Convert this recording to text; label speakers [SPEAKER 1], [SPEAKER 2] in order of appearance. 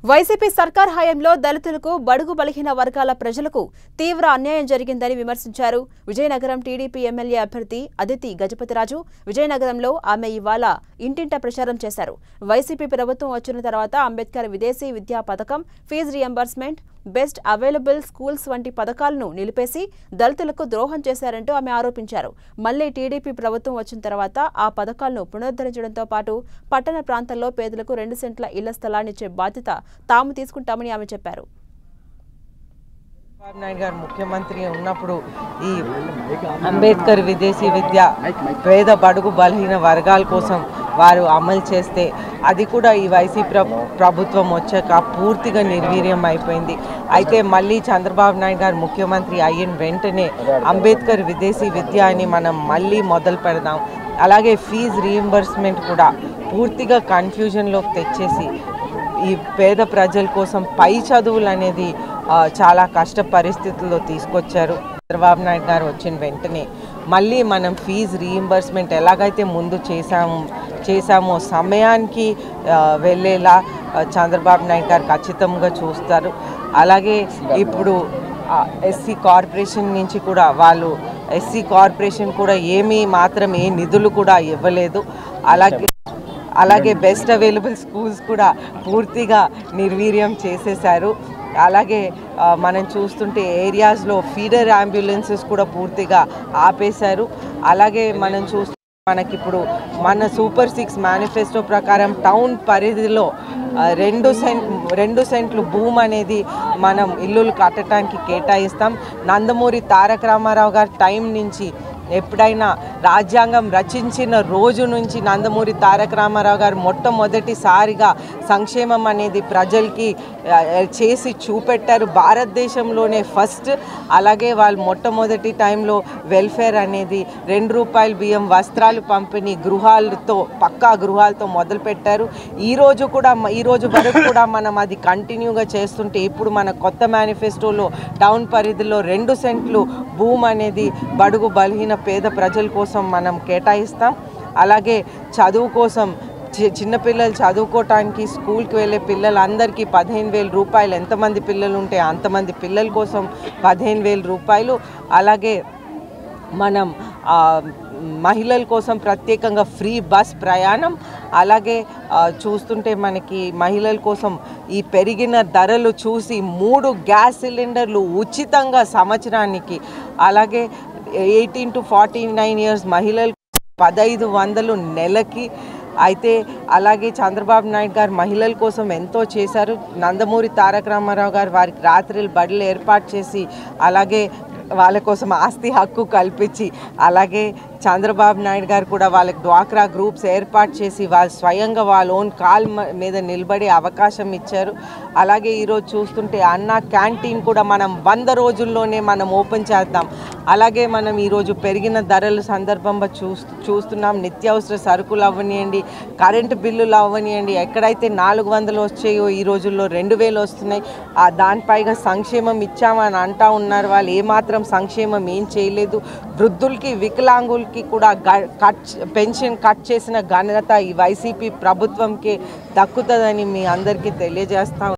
[SPEAKER 1] YCP సర్కార్ హయాంలో దళితులకు బడుగు బలహీన వర్గాల ప్రజలకు తీవ్ర అన్యాయం జరిగిందని విమర్శించారు. విజయనగరం టీడీపీ ఎమ్మెల్యే అభ్యర్థి అదితి గజపతిరాజు విజయనగరంలో ఆమె ఇవాళ ఇంటింట ప్రచారం చేశారు. వైసీపీ ప్రభుత్వం వచ్చిన తర్వాత అంబేద్కర్ విదేశీ విద్యా పథకం, fees reimbursement, best available schools వంటి పథకాలను నిలిపేసి దళితులకు ద్రోహం చేశారంటూ ఆమె ఆరోపించారు. మళ్లీ టీడీపీ ప్రభుత్వం వచ్చిన తర్వాత ఆ పథకాలను పునరుద్ధరించడంతో పాటు పట్టణ ప్రాంతాల్లో పేదలకు 2 సెంట్ల ఇళ్ల స్థలాన్నిచ్చే బాధ్యత తాము తీసుకుంటామని ఆమె చెప్పారు.
[SPEAKER 2] చంద్రబాబు నాయుడు గారు ముఖ్యమంత్రి ఉన్నప్పుడు ఈ అంబేద్కర్ విదేశీ విద్య పేద బడుగు బలహీన వర్గాల కోసం వారు అమలు చేస్తే అది కూడా ఈ వైసీపీ ప్రభుత్వం వచ్చాక పూర్తిగా నిర్వీర్యం అయిపోయింది. అయితే మళ్ళీ చంద్రబాబు నాయుడు గారు ముఖ్యమంత్రి అయిన వెంటనే అంబేద్కర్ విదేశీ విద్య అని మనం మళ్ళీ మొదలు పెడదాం. అలాగే ఫీజు రీయింబర్స్మెంట్ కూడా పూర్తిగా కన్ఫ్యూజన్లోకి తెచ్చేసి ఈ పేద ప్రజల కోసం పై చదువులు అనేది చాలా కష్ట పరిస్థితుల్లో తీసుకొచ్చారు. చంద్రబాబు నాయుడు గారు వచ్చిన వెంటనే మళ్ళీ మనం ఫీజు రీయింబర్స్మెంట్ ఎలాగైతే ముందు చేశామో సమయానికి వెళ్ళేలా చంద్రబాబు నాయుడు గారు ఖచ్చితంగా చూస్తారు. అలాగే ఇప్పుడు ఎస్సీ కార్పొరేషన్ నుంచి కూడా ఎస్సీ కార్పొరేషన్ కూడా ఏ నిధులు కూడా ఇవ్వలేదు. అలాగే బెస్ట్ అవైలబుల్ స్కూల్స్ కూడా పూర్తిగా నిర్వీర్యం చేసేశారు. అలాగే మనం చూస్తుంటే ఏరియాస్లో ఫీడర్ అంబులెన్సెస్ కూడా పూర్తిగా ఆపేశారు. అలాగే మనం మనకిప్పుడు మన సూపర్ 6 మేనిఫెస్టో ప్రకారం టౌన్ పరిధిలో 2 సెంట్లు భూమి అనేది మనం ఇల్లులు కట్టడానికి కేటాయిస్తాం. నందమూరి తారక రామారావు గారి టైం నుంచి ఎప్పుడైనా రాజ్యాంగం రచించిన రోజు నుంచి నందమూరి తారక రామారావు గారు మొట్టమొదటిసారిగా సంక్షేమం అనేది ప్రజలకి చేసి చూపెట్టారు. భారతదేశంలోనే ఫస్ట్. అలాగే వాళ్ళు మొట్టమొదటి టైంలో వెల్ఫేర్ అనేది ₹2 బియ్యం, వస్త్రాలు పంపిణీ, పక్కా గృహాలతో మొదలుపెట్టారు. ఈ రోజు వరకు కూడా మనం అది కంటిన్యూగా చేస్తుంటే ఇప్పుడు మన కొత్త మేనిఫెస్టోలో టౌన్ పరిధిలో 2 సెంట్లు భూమి అనేది బడుగు బలహీన పేద ప్రజల కోసం మనం కేటాయిస్తాం. అలాగే చదువు కోసం చిన్నపిల్లలు చదువుకోవటానికి స్కూల్కి వెళ్ళే పిల్లలందరికీ ₹15,000, ఎంతమంది పిల్లలు ఉంటే అంతమంది పిల్లల కోసం ₹15,000. అలాగే మనం మహిళల కోసం ప్రత్యేకంగా ఫ్రీ బస్ ప్రయాణం. అలాగే చూస్తుంటే మనకి మహిళల కోసం ఈ పెరిగిన ధరలు చూసి 3 గ్యాస్ సిలిండర్లు ఉచితంగా సంవత్సరానికి. అలాగే 18 to 49 ఇయర్స్ మహిళలు 1,500 నెలకి. అయితే అలాగే చంద్రబాబు నాయుడు గారు మహిళల కోసం ఎంతో చేశారు. నందమూరి తారక రామారావు గారు వారికి రాత్రులు బడులు ఏర్పాటు చేసి అలాగే వాళ్ళ కోసం ఆస్తి హక్కు కల్పించి, అలాగే చంద్రబాబు నాయుడు గారు కూడా వాళ్ళకి డ్వాక్రా గ్రూప్స్ ఏర్పాటు చేసి వాళ్ళు స్వయంగా వాళ్ళ ఓన్ కాల్ మీద నిలబడే అవకాశం ఇచ్చారు. అలాగే ఈరోజు చూస్తుంటే అన్న క్యాంటీన్ కూడా మనం 100 రోజుల్లోనే మనం ఓపెన్ చేద్దాం. అలాగే మనం ఈరోజు పెరిగిన ధరల సందర్భంగా చూస్తున్నాం. నిత్యావసర సరుకులు అవ్వనియండి, కరెంటు బిల్లులు అవ్వనియండి, ఎక్కడైతే 400 వచ్చాయో ఈ రోజుల్లో 2,000 వస్తున్నాయి. దానిపైగా సంక్షేమం ఇచ్చామని అంటా ఉన్నారు. వాళ్ళు ఏమాత్రం సంక్షేమం ఏం చేయలేదు. వృద్ధులకి, వికలాంగులకి కూడా పెన్షన్ కట్ చేసిన ఘనత ఈ వైసీపీ ప్రభుత్వంకి దక్కుతుందని మీ అందరికీ తెలియజేస్తా